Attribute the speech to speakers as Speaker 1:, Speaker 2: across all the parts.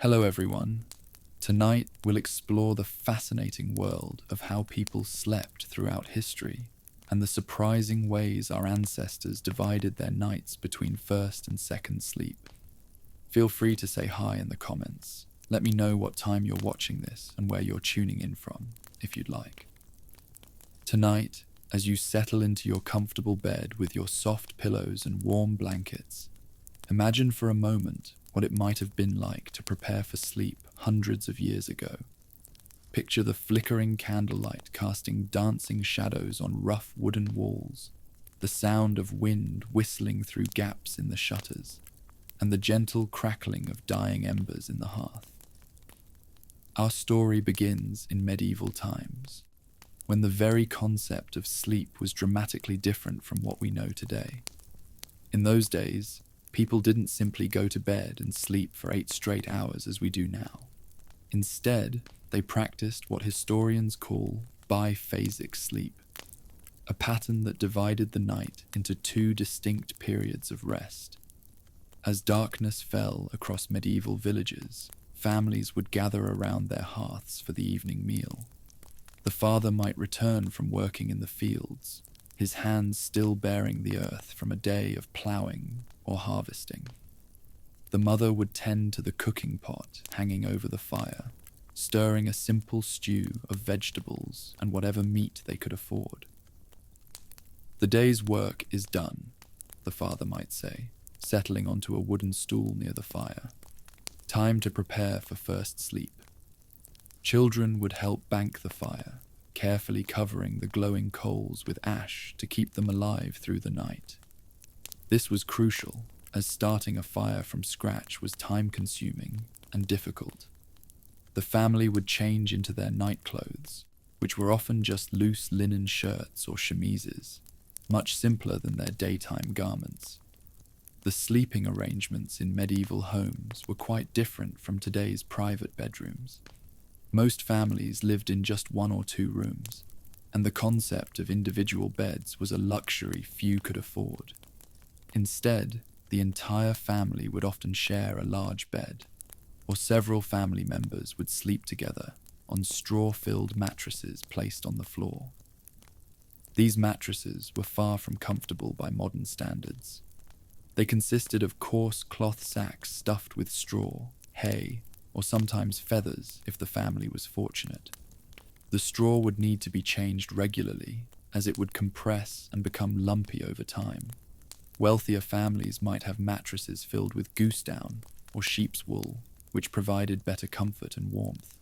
Speaker 1: Hello, everyone. Tonight, we'll explore the fascinating world of how people slept throughout history and the surprising ways our ancestors divided their nights between first and second sleep. Feel free to say hi in the comments. Let me know what time you're watching this and where you're tuning in from, if you'd like. Tonight, as you settle into your comfortable bed with your soft pillows and warm blankets, imagine for a moment what it might have been like to prepare for sleep hundreds of years ago. Picture the flickering candlelight casting dancing shadows on rough wooden walls, the sound of wind whistling through gaps in the shutters, and the gentle crackling of dying embers in the hearth. Our story begins in medieval times, when the very concept of sleep was dramatically different from what we know today. In those days, people didn't simply go to bed and sleep for 8 straight hours as we do now. Instead, they practiced what historians call biphasic sleep, a pattern that divided the night into 2 distinct periods of rest. As darkness fell across medieval villages, families would gather around their hearths for the evening meal. The father might return from working in the fields, his hands still bearing the earth from a day of ploughing or harvesting. The mother would tend to the cooking pot hanging over the fire, stirring a simple stew of vegetables and whatever meat they could afford. "The day's work is done," the father might say, settling onto a wooden stool near the fire. "Time to prepare for first sleep." Children would help bank the fire, carefully covering the glowing coals with ash to keep them alive through the night. This was crucial, as starting a fire from scratch was time-consuming and difficult. The family would change into their night clothes, which were often just loose linen shirts or chemises, much simpler than their daytime garments. The sleeping arrangements in medieval homes were quite different from today's private bedrooms. Most families lived in just 1 or 2 rooms, and the concept of individual beds was a luxury few could afford. Instead, the entire family would often share a large bed, or several family members would sleep together on straw-filled mattresses placed on the floor. These mattresses were far from comfortable by modern standards. They consisted of coarse cloth sacks stuffed with straw, hay, or sometimes feathers if the family was fortunate. The straw would need to be changed regularly, as it would compress and become lumpy over time. Wealthier families might have mattresses filled with goose down or sheep's wool, which provided better comfort and warmth.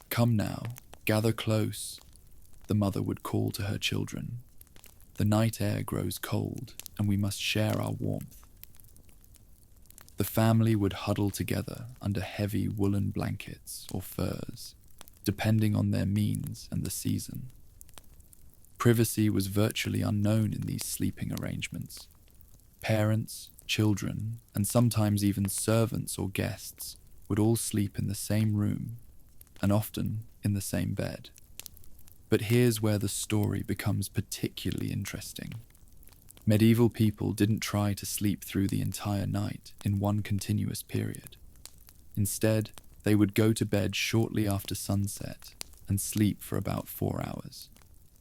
Speaker 1: "Come now, gather close," the mother would call to her children. "The night air grows cold, and we must share our warmth." The family would huddle together under heavy woolen blankets or furs, depending on their means and the season. Privacy was virtually unknown in these sleeping arrangements. Parents, children, and sometimes even servants or guests would all sleep in the same room, and often in the same bed. But here's where the story becomes particularly interesting. Medieval people didn't try to sleep through the entire night in one continuous period. Instead, they would go to bed shortly after sunset and sleep for about 4 hours.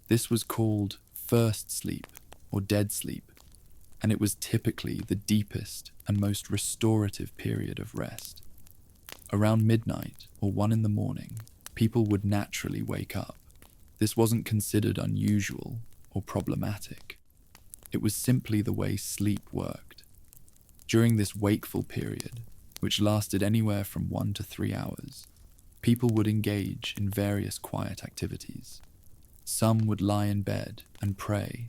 Speaker 1: This was called first sleep or dead sleep, and it was typically the deepest and most restorative period of rest. Around midnight or 1 in the morning, people would naturally wake up. This wasn't considered unusual or problematic. It was simply the way sleep worked. During this wakeful period, which lasted anywhere from 1 to 3 hours, people would engage in various quiet activities. Some would lie in bed and pray,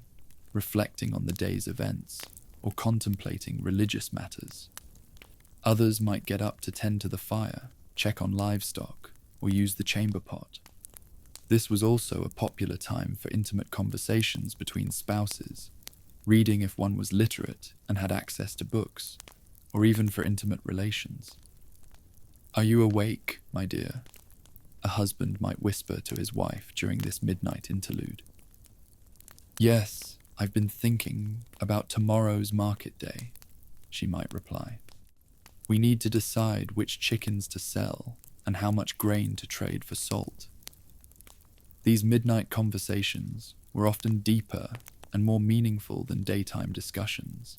Speaker 1: reflecting on the day's events or contemplating religious matters. Others might get up to tend to the fire, check on livestock, or use the chamber pot. This was also a popular time for intimate conversations between spouses, reading if one was literate and had access to books, or even for intimate relations. "Are you awake, my dear?" a husband might whisper to his wife during this midnight interlude. "Yes, I've been thinking about tomorrow's market day," she might reply. We need to decide which chickens to sell and how much grain to trade for salt. These midnight conversations were often deeper and more meaningful than daytime discussions,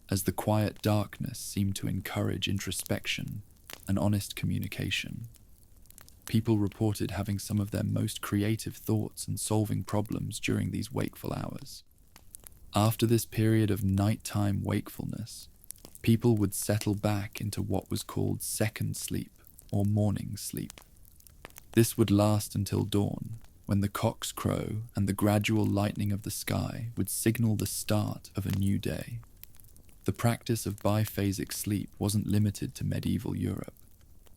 Speaker 1: as the quiet darkness seemed to encourage introspection and honest communication. People reported having some of their most creative thoughts and solving problems during these wakeful hours. After this period of nighttime wakefulness, people would settle back into what was called second sleep or morning sleep. This would last until dawn, when the cocks crow and the gradual lightening of the sky would signal the start of a new day. The practice of biphasic sleep wasn't limited to medieval Europe.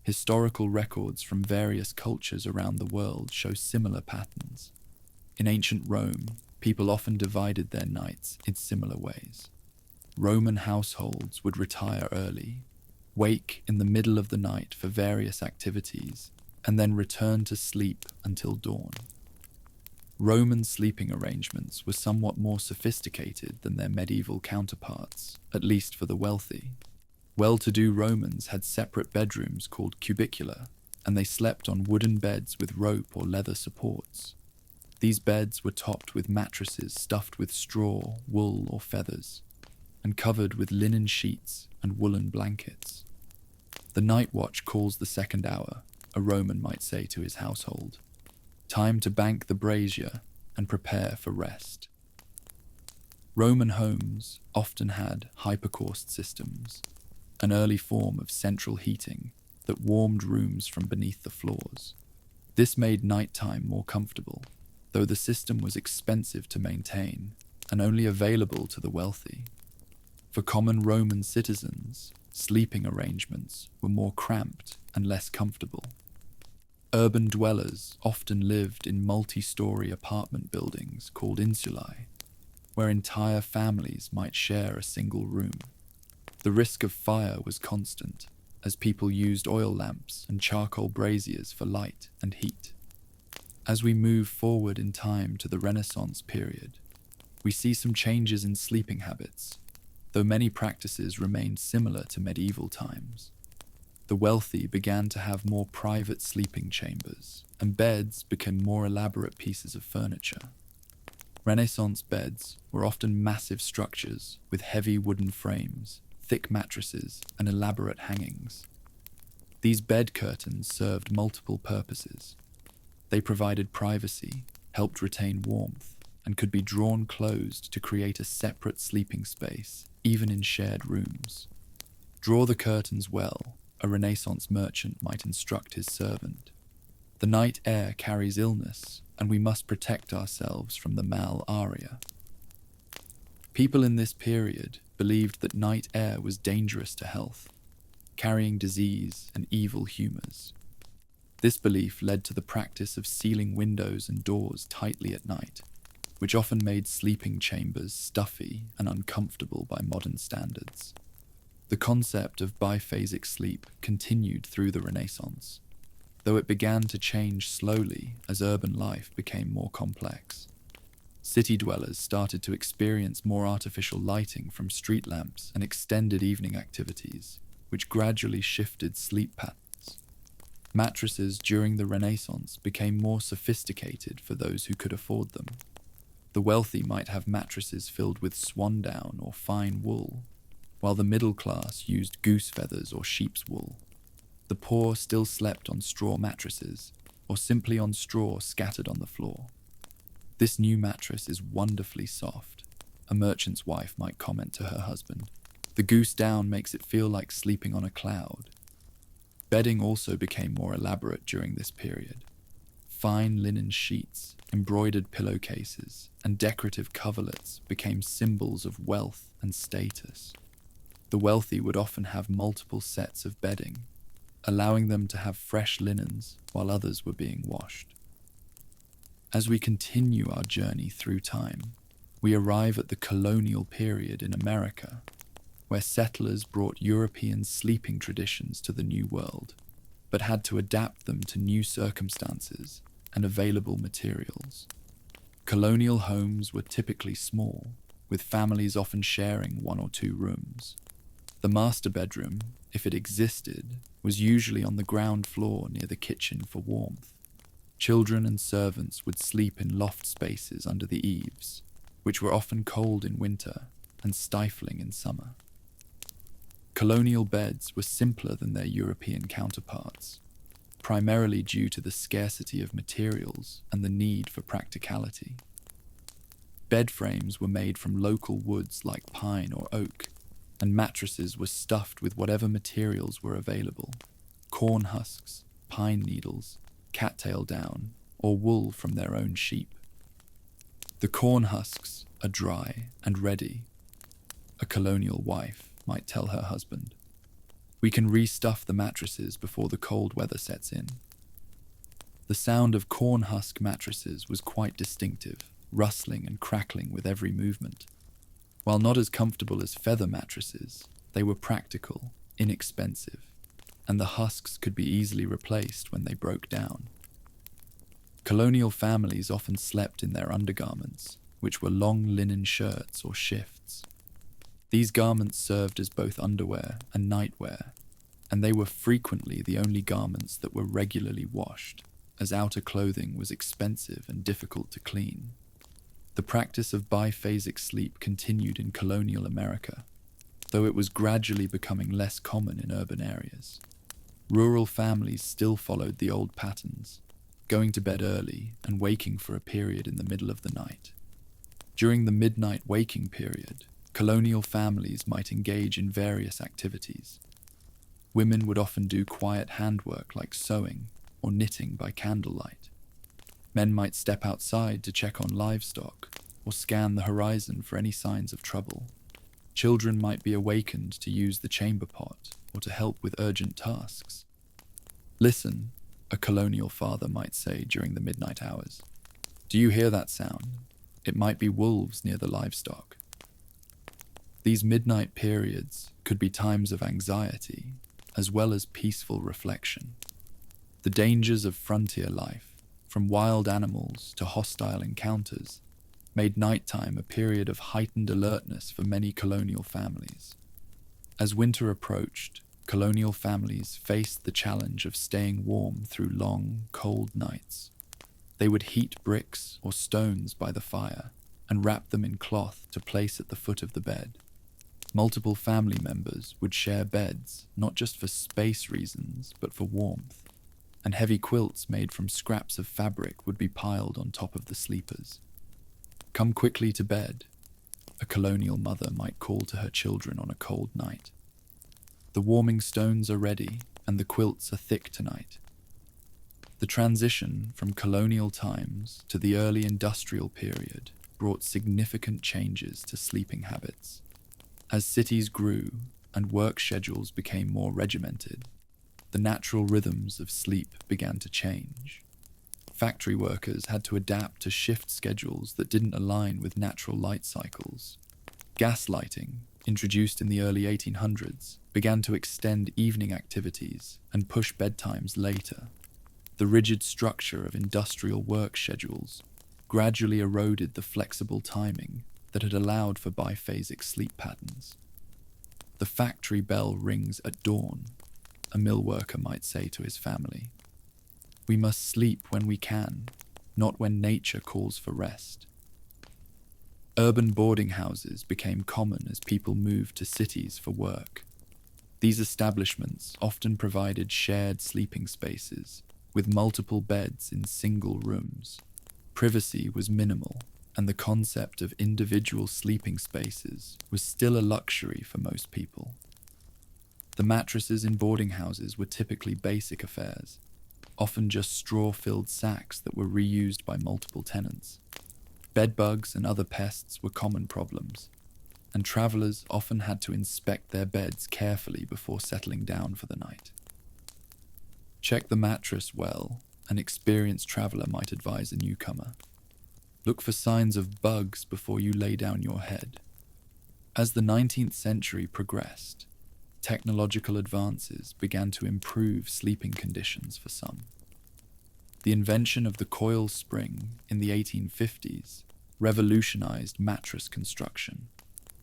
Speaker 1: Historical records from various cultures around the world show similar patterns. In ancient Rome, people often divided their nights in similar ways. Roman households would retire early, wake in the middle of the night for various activities, and then return to sleep until dawn. Roman sleeping arrangements were somewhat more sophisticated than their medieval counterparts, at least for the wealthy. Well-to-do Romans had separate bedrooms called cubicula, and they slept on wooden beds with rope or leather supports. These beds were topped with mattresses stuffed with straw, wool, or feathers, and covered with linen sheets and woolen blankets. The night watch calls the second hour, a Roman might say to his household. Time to bank the brazier and prepare for rest. Roman homes often had hypocaust systems, an early form of central heating that warmed rooms from beneath the floors. This made nighttime more comfortable, though the system was expensive to maintain and only available to the wealthy. For common Roman citizens, sleeping arrangements were more cramped and less comfortable. Urban dwellers often lived in multi-story apartment buildings called insulae, where entire families might share a single room. The risk of fire was constant, as people used oil lamps and charcoal braziers for light and heat. As we move forward in time to the Renaissance period, we see some changes in sleeping habits, though many practices remained similar to medieval times. The wealthy began to have more private sleeping chambers, and beds became more elaborate pieces of furniture. Renaissance beds were often massive structures with heavy wooden frames, thick mattresses, and elaborate hangings. These bed curtains served multiple purposes. They provided privacy, helped retain warmth, and could be drawn closed to create a separate sleeping space, even in shared rooms. Draw the curtains well, a Renaissance merchant might instruct his servant. The night air carries illness, and we must protect ourselves from the malaria. People in this period believed that night air was dangerous to health, carrying disease and evil humors. This belief led to the practice of sealing windows and doors tightly at night, which often made sleeping chambers stuffy and uncomfortable by modern standards. The concept of biphasic sleep continued through the Renaissance, though it began to change slowly as urban life became more complex. City dwellers started to experience more artificial lighting from street lamps and extended evening activities, which gradually shifted sleep patterns. Mattresses during the Renaissance became more sophisticated for those who could afford them. The wealthy might have mattresses filled with swan down or fine wool, while the middle class used goose feathers or sheep's wool. The poor still slept on straw mattresses, or simply on straw scattered on the floor. "This new mattress is wonderfully soft," a merchant's wife might comment to her husband. "The goose down makes it feel like sleeping on a cloud." Bedding also became more elaborate during this period. Fine linen sheets, embroidered pillowcases, and decorative coverlets became symbols of wealth and status. The wealthy would often have multiple sets of bedding, allowing them to have fresh linens while others were being washed. As we continue our journey through time, we arrive at the colonial period in America, where settlers brought European sleeping traditions to the New World, but had to adapt them to new circumstances and available materials. Colonial homes were typically small, with families often sharing one or two rooms. The master bedroom, if it existed, was usually on the ground floor near the kitchen for warmth. Children and servants would sleep in loft spaces under the eaves, which were often cold in winter and stifling in summer. Colonial beds were simpler than their European counterparts, primarily due to the scarcity of materials and the need for practicality. Bed frames were made from local woods like pine or oak, and mattresses were stuffed with whatever materials were available: corn husks, pine needles, cattail down, or wool from their own sheep. The corn husks are dry and ready, a colonial wife might tell her husband. We can restuff the mattresses before the cold weather sets in. The sound of corn husk mattresses was quite distinctive, rustling and crackling with every movement. While not as comfortable as feather mattresses, they were practical, inexpensive, and the husks could be easily replaced when they broke down. Colonial families often slept in their undergarments, which were long linen shirts or shifts. These garments served as both underwear and nightwear, and they were frequently the only garments that were regularly washed, as outer clothing was expensive and difficult to clean. The practice of biphasic sleep continued in colonial America, though it was gradually becoming less common in urban areas. Rural families still followed the old patterns, going to bed early and waking for a period in the middle of the night. During the midnight waking period, colonial families might engage in various activities. Women would often do quiet handwork like sewing or knitting by candlelight. Men might step outside to check on livestock or scan the horizon for any signs of trouble. Children might be awakened to use the chamber pot or to help with urgent tasks. "Listen," a colonial father might say during the midnight hours. "Do you hear that sound? It might be wolves near the livestock." These midnight periods could be times of anxiety, as well as peaceful reflection. The dangers of frontier life, from wild animals to hostile encounters, made nighttime a period of heightened alertness for many colonial families. As winter approached, colonial families faced the challenge of staying warm through long, cold nights. They would heat bricks or stones by the fire and wrap them in cloth to place at the foot of the bed. Multiple family members would share beds, not just for space reasons, but for warmth, and heavy quilts made from scraps of fabric would be piled on top of the sleepers. "Come quickly to bed," a colonial mother might call to her children on a cold night. "The warming stones are ready, and the quilts are thick tonight." The transition from colonial times to the early industrial period brought significant changes to sleeping habits. As cities grew and work schedules became more regimented, the natural rhythms of sleep began to change. Factory workers had to adapt to shift schedules that didn't align with natural light cycles. Gas lighting, introduced in the early 1800s, began to extend evening activities and push bedtimes later. The rigid structure of industrial work schedules gradually eroded the flexible timing that had allowed for biphasic sleep patterns. "The factory bell rings at dawn," a mill worker might say to his family. "We must sleep when we can, not when nature calls for rest." Urban boarding houses became common as people moved to cities for work. These establishments often provided shared sleeping spaces with multiple beds in single rooms. Privacy was minimal, and the concept of individual sleeping spaces was still a luxury for most people. The mattresses in boarding houses were typically basic affairs, often just straw-filled sacks that were reused by multiple tenants. Bedbugs and other pests were common problems, and travelers often had to inspect their beds carefully before settling down for the night. Check the mattress well, an experienced traveler might advise a newcomer. Look for signs of bugs before you lay down your head. As the 19th century progressed, technological advances began to improve sleeping conditions for some. The invention of the coil spring in the 1850s revolutionized mattress construction,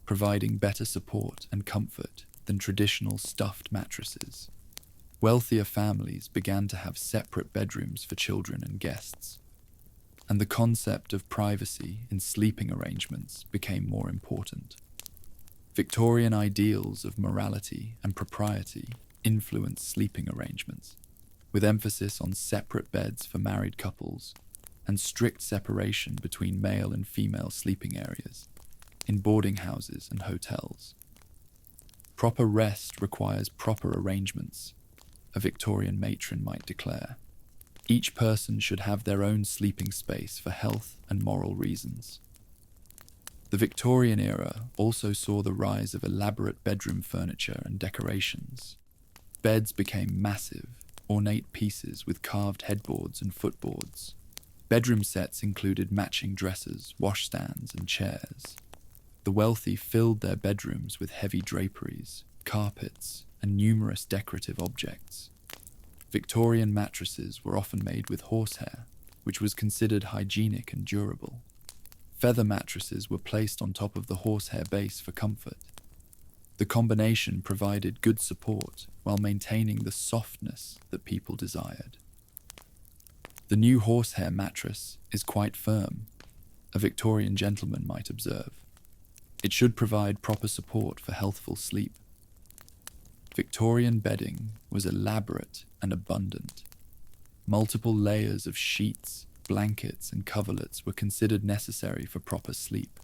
Speaker 1: providing better support and comfort than traditional stuffed mattresses. Wealthier families began to have separate bedrooms for children and guests, and the concept of privacy in sleeping arrangements became more important. Victorian ideals of morality and propriety influenced sleeping arrangements, with emphasis on separate beds for married couples and strict separation between male and female sleeping areas in boarding houses and hotels. Proper rest requires proper arrangements, a Victorian matron might declare. Each person should have their own sleeping space for health and moral reasons. The Victorian era also saw the rise of elaborate bedroom furniture and decorations. Beds became massive, ornate pieces with carved headboards and footboards. Bedroom sets included matching dressers, washstands, and chairs. The wealthy filled their bedrooms with heavy draperies, carpets, and numerous decorative objects. Victorian mattresses were often made with horsehair, which was considered hygienic and durable. Feather mattresses were placed on top of the horsehair base for comfort. The combination provided good support while maintaining the softness that people desired. The new horsehair mattress is quite firm, a Victorian gentleman might observe. It should provide proper support for healthful sleep. Victorian bedding was elaborate and abundant. Multiple layers of sheets, blankets, and coverlets were considered necessary for proper sleep.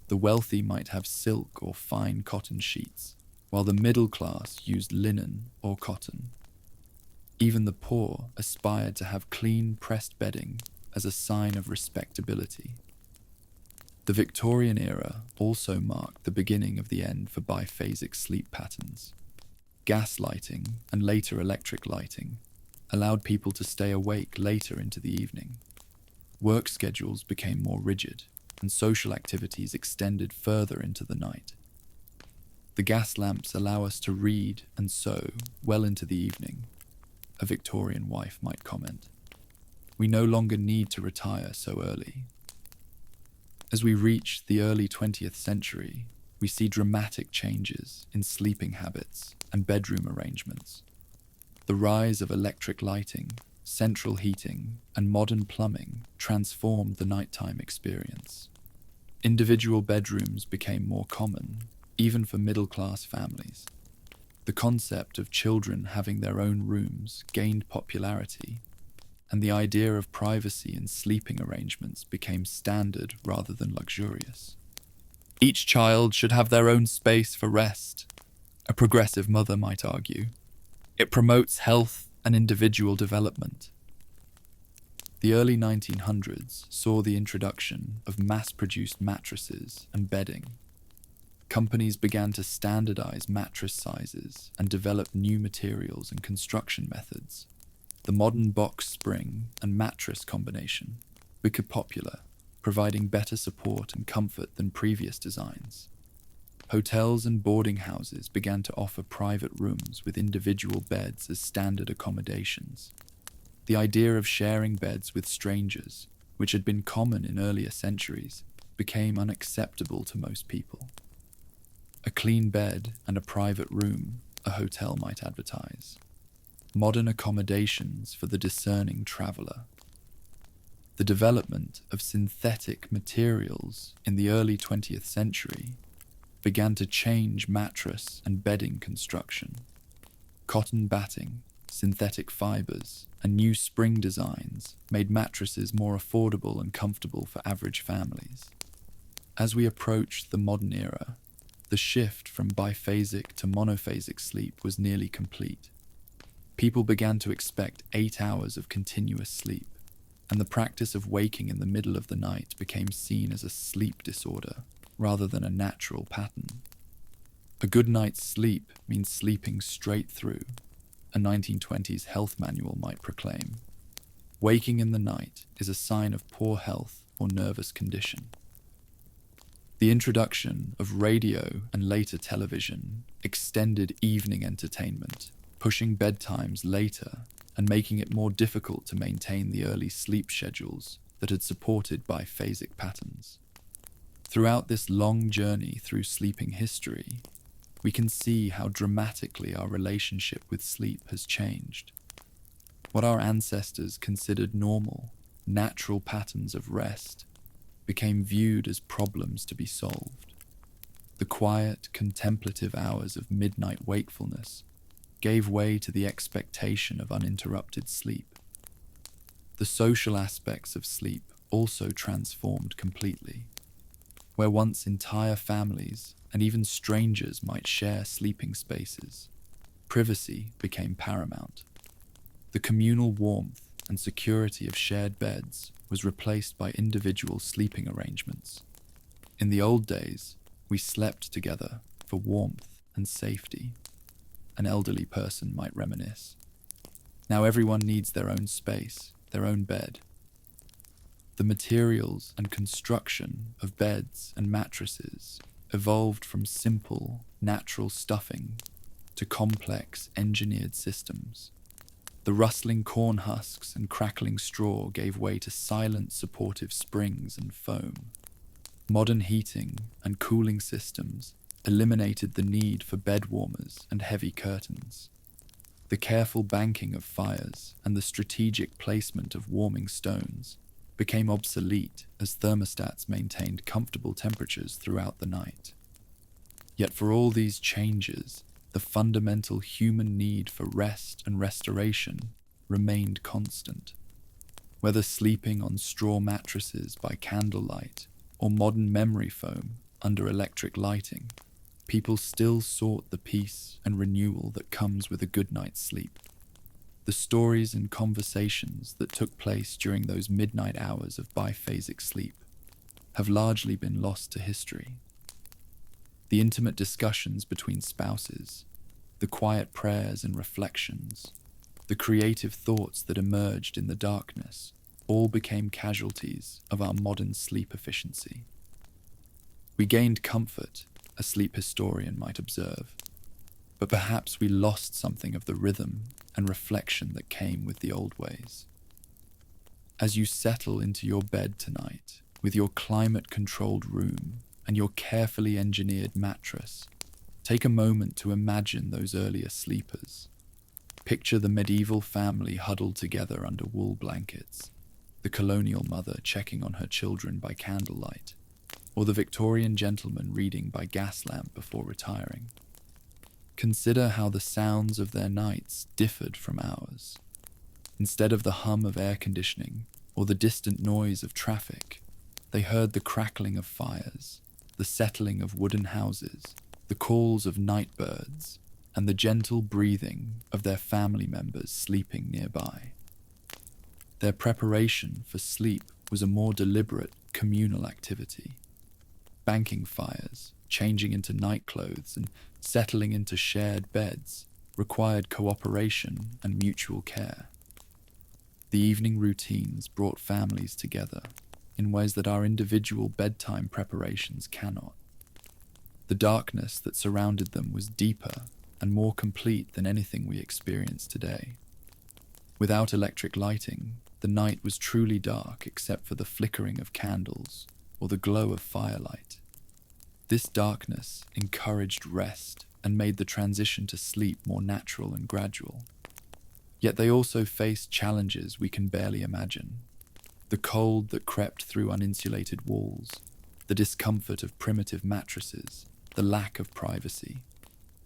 Speaker 1: The wealthy might have silk or fine cotton sheets, while the middle class used linen or cotton. Even the poor aspired to have clean, pressed bedding as a sign of respectability. The Victorian era also marked the beginning of the end for biphasic sleep patterns. Gas lighting and later electric lighting allowed people to stay awake later into the evening. Work schedules became more rigid, and social activities extended further into the night. The gas lamps allow us to read and sew well into the evening, a Victorian wife might comment. We no longer need to retire so early. As we reach the early 20th century, we see dramatic changes in sleeping habits and bedroom arrangements. The rise of electric lighting, central heating, and modern plumbing transformed the nighttime experience. Individual bedrooms became more common, even for middle-class families. The concept of children having their own rooms gained popularity, and the idea of privacy in sleeping arrangements became standard rather than luxurious. Each child should have their own space for rest, a progressive mother might argue. It promotes health and individual development. The early 1900s saw the introduction of mass-produced mattresses and bedding. Companies began to standardize mattress sizes and develop new materials and construction methods. The modern box spring and mattress combination became popular, providing better support and comfort than previous designs. Hotels and boarding houses began to offer private rooms with individual beds as standard accommodations. The idea of sharing beds with strangers, which had been common in earlier centuries, became unacceptable to most people. A clean bed and a private room, a hotel might advertise. Modern accommodations for the discerning traveler. The development of synthetic materials in the early 20th century began to change mattress and bedding construction. Cotton batting, synthetic fibers, and new spring designs made mattresses more affordable and comfortable for average families. As we approached the modern era, the shift from biphasic to monophasic sleep was nearly complete. People began to expect 8 hours of continuous sleep, and the practice of waking in the middle of the night became seen as a sleep disorder rather than a natural pattern. A good night's sleep means sleeping straight through, a 1920s health manual might proclaim. Waking in the night is a sign of poor health or nervous condition. The introduction of radio and later television extended evening entertainment, pushing bedtimes later and making it more difficult to maintain the early sleep schedules that had supported biphasic patterns. Throughout this long journey through sleeping history, we can see how dramatically our relationship with sleep has changed. What our ancestors considered normal, natural patterns of rest became viewed as problems to be solved. The quiet, contemplative hours of midnight wakefulness gave way to the expectation of uninterrupted sleep. The social aspects of sleep also transformed completely. Where once entire families and even strangers might share sleeping spaces, privacy became paramount. The communal warmth and security of shared beds was replaced by individual sleeping arrangements. In the old days, we slept together for warmth and safety, an elderly person might reminisce. Now everyone needs their own space, their own bed. The materials and construction of beds and mattresses evolved from simple, natural stuffing to complex, engineered systems. The rustling corn husks and crackling straw gave way to silent, supportive springs and foam. Modern heating and cooling systems eliminated the need for bed warmers and heavy curtains. The careful banking of fires and the strategic placement of warming stones became obsolete as thermostats maintained comfortable temperatures throughout the night. Yet for all these changes, the fundamental human need for rest and restoration remained constant. Whether sleeping on straw mattresses by candlelight or modern memory foam under electric lighting, people still sought the peace and renewal that comes with a good night's sleep. The stories and conversations that took place during those midnight hours of biphasic sleep have largely been lost to history. The intimate discussions between spouses, the quiet prayers and reflections, the creative thoughts that emerged in the darkness, all became casualties of our modern sleep efficiency. We gained comfort, a sleep historian might observe, but perhaps we lost something of the rhythm and reflection that came with the old ways. As you settle into your bed tonight, with your climate-controlled room and your carefully engineered mattress, take a moment to imagine those earlier sleepers. Picture the medieval family huddled together under wool blankets, the colonial mother checking on her children by candlelight, or the Victorian gentleman reading by gas lamp before retiring. Consider how the sounds of their nights differed from ours. Instead of the hum of air conditioning or the distant noise of traffic, they heard the crackling of fires, the settling of wooden houses, the calls of night birds, and the gentle breathing of their family members sleeping nearby. Their preparation for sleep was a more deliberate, communal activity. Banking fires, changing into nightclothes, and settling into shared beds required cooperation and mutual care. The evening routines brought families together in ways that our individual bedtime preparations cannot. The darkness that surrounded them was deeper and more complete than anything we experience today. Without electric lighting, the night was truly dark except for the flickering of candles or the glow of firelight. This darkness encouraged rest and made the transition to sleep more natural and gradual. Yet they also faced challenges we can barely imagine. The cold that crept through uninsulated walls, the discomfort of primitive mattresses, the lack of privacy,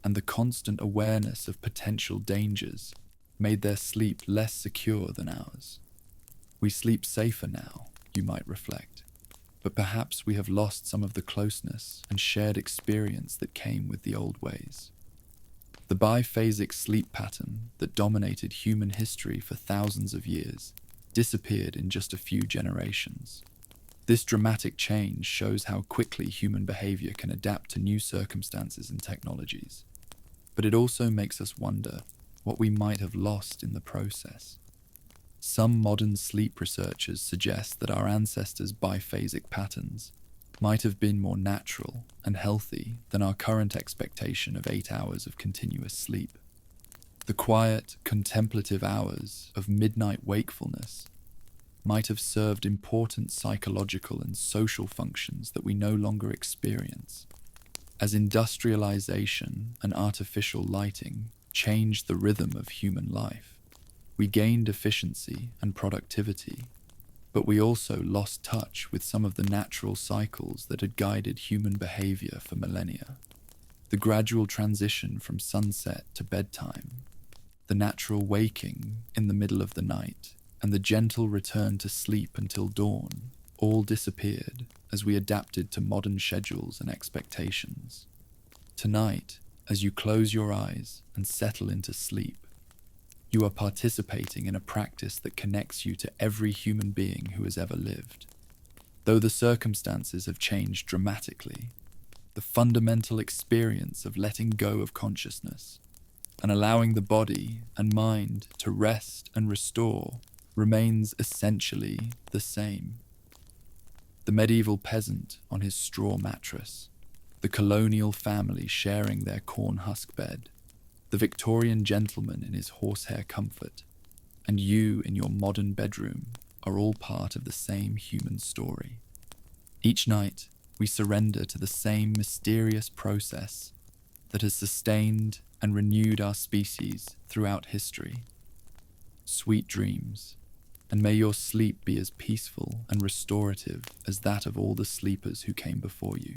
Speaker 1: and the constant awareness of potential dangers made their sleep less secure than ours. We sleep safer now, you might reflect, but perhaps we have lost some of the closeness and shared experience that came with the old ways. The biphasic sleep pattern that dominated human history for thousands of years disappeared in just a few generations. This dramatic change shows how quickly human behavior can adapt to new circumstances and technologies. But it also makes us wonder what we might have lost in the process. Some modern sleep researchers suggest that our ancestors' biphasic patterns might have been more natural and healthy than our current expectation of 8 hours of continuous sleep. The quiet, contemplative hours of midnight wakefulness might have served important psychological and social functions that we no longer experience. As industrialization and artificial lighting changed the rhythm of human life, we gained efficiency and productivity, but we also lost touch with some of the natural cycles that had guided human behavior for millennia. The gradual transition from sunset to bedtime, the natural waking in the middle of the night, and the gentle return to sleep until dawn all disappeared as we adapted to modern schedules and expectations. Tonight, as you close your eyes and settle into sleep, you are participating in a practice that connects you to every human being who has ever lived. Though the circumstances have changed dramatically, the fundamental experience of letting go of consciousness and allowing the body and mind to rest and restore remains essentially the same. The medieval peasant on his straw mattress, the colonial family sharing their corn husk bed, the Victorian gentleman in his horsehair comfort, and you in your modern bedroom are all part of the same human story. Each night, we surrender to the same mysterious process that has sustained and renewed our species throughout history. Sweet dreams, and may your sleep be as peaceful and restorative as that of all the sleepers who came before you.